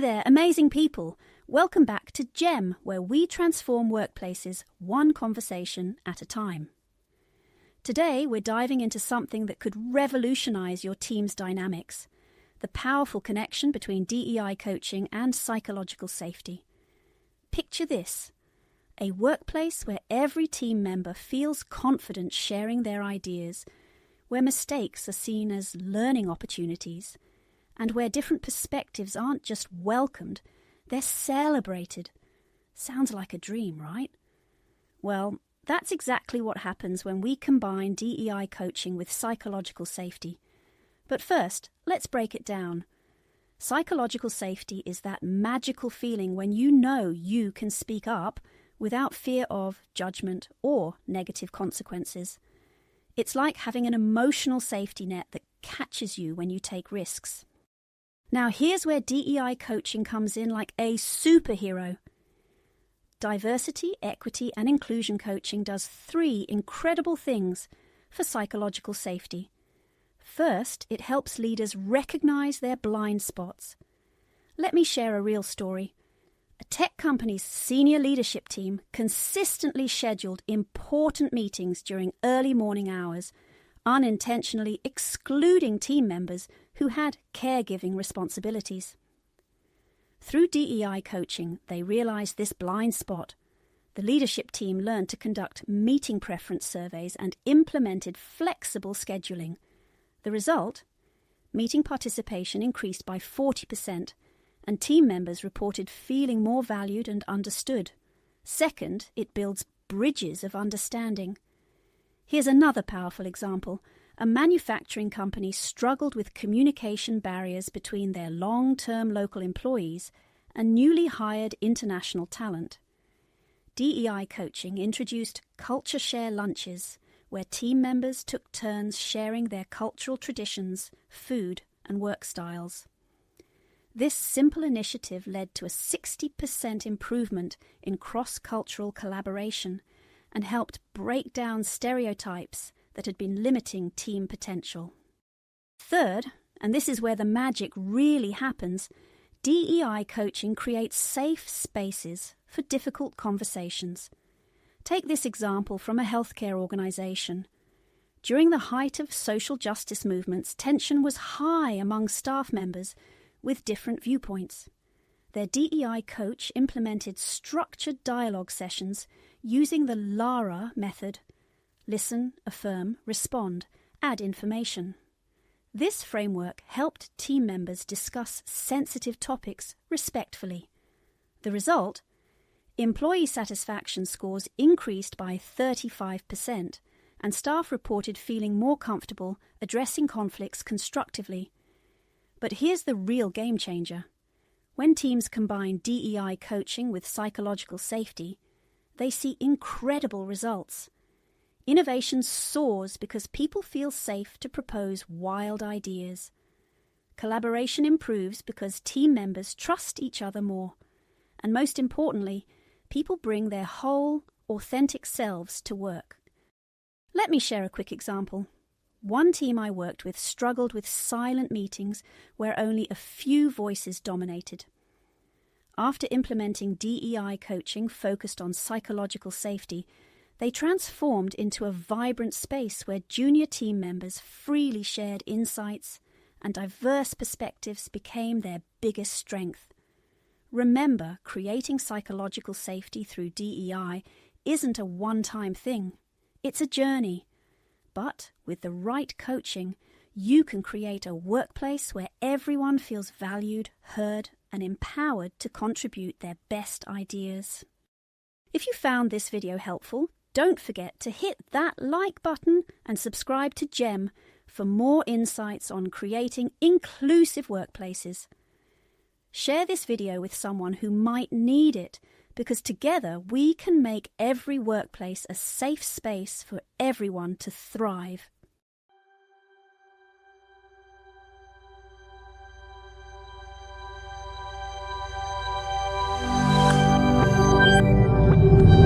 there, amazing people! Welcome back to GEM, where we transform workplaces one conversation at a time. Today, we're diving into something that could revolutionize your team's dynamics: the powerful connection between DEI coaching and psychological safety. Picture this: a workplace where every team member feels confident sharing their ideas, where mistakes are seen as learning opportunities, and where different perspectives aren't just welcomed, they're celebrated. Sounds like a dream, right? Well, that's exactly what happens when we combine DEI coaching with psychological safety. But first, let's break it down. Psychological safety is that magical feeling when you know you can speak up without fear of judgment or negative consequences. It's like having an emotional safety net that catches you when you take risks. Now here's where DEI coaching comes in like a superhero. Diversity, equity, and inclusion coaching does 3 incredible things for psychological safety. First, it helps leaders recognize their blind spots. Let me share a real story. A tech company's senior leadership team consistently scheduled important meetings during early morning hours, unintentionally excluding team members who had caregiving responsibilities. Through DEI coaching, they realized this blind spot. The leadership team learned to conduct meeting preference surveys and implemented flexible scheduling. The result? Meeting participation increased by 40%, and team members reported feeling more valued and understood. Second, it builds bridges of understanding. Here's another powerful example. A manufacturing company struggled with communication barriers between their long-term local employees and newly hired international talent. DEI coaching introduced culture share lunches, where team members took turns sharing their cultural traditions, food, and work styles. This simple initiative led to a 60% improvement in cross-cultural collaboration and helped break down stereotypes that had been limiting team potential. Third, and this is where the magic really happens, DEI coaching creates safe spaces for difficult conversations. Take this example from a healthcare organization. During the height of social justice movements, tension was high among staff members with different viewpoints. Their DEI coach implemented structured dialogue sessions using the LARA method: listen, affirm, respond, add information. This framework helped team members discuss sensitive topics respectfully. The result? Employee satisfaction scores increased by 35%, and staff reported feeling more comfortable addressing conflicts constructively. But here's the real game changer. When teams combine DEI coaching with psychological safety, they see incredible results. Innovation soars because people feel safe to propose wild ideas. Collaboration improves because team members trust each other more. And most importantly, people bring their whole, authentic selves to work. Let me share a quick example. One team I worked with struggled with silent meetings where only a few voices dominated. After implementing DEI coaching focused on psychological safety, they transformed into a vibrant space where junior team members freely shared insights and diverse perspectives became their biggest strength. Remember, creating psychological safety through DEI isn't a one-time thing. It's a journey. But with the right coaching, you can create a workplace where everyone feels valued, heard, and empowered to contribute their best ideas. If you found this video helpful, don't forget to hit that like button and subscribe to GEM for more insights on creating inclusive workplaces. Share this video with someone who might need it, because together we can make every workplace a safe space for everyone to thrive.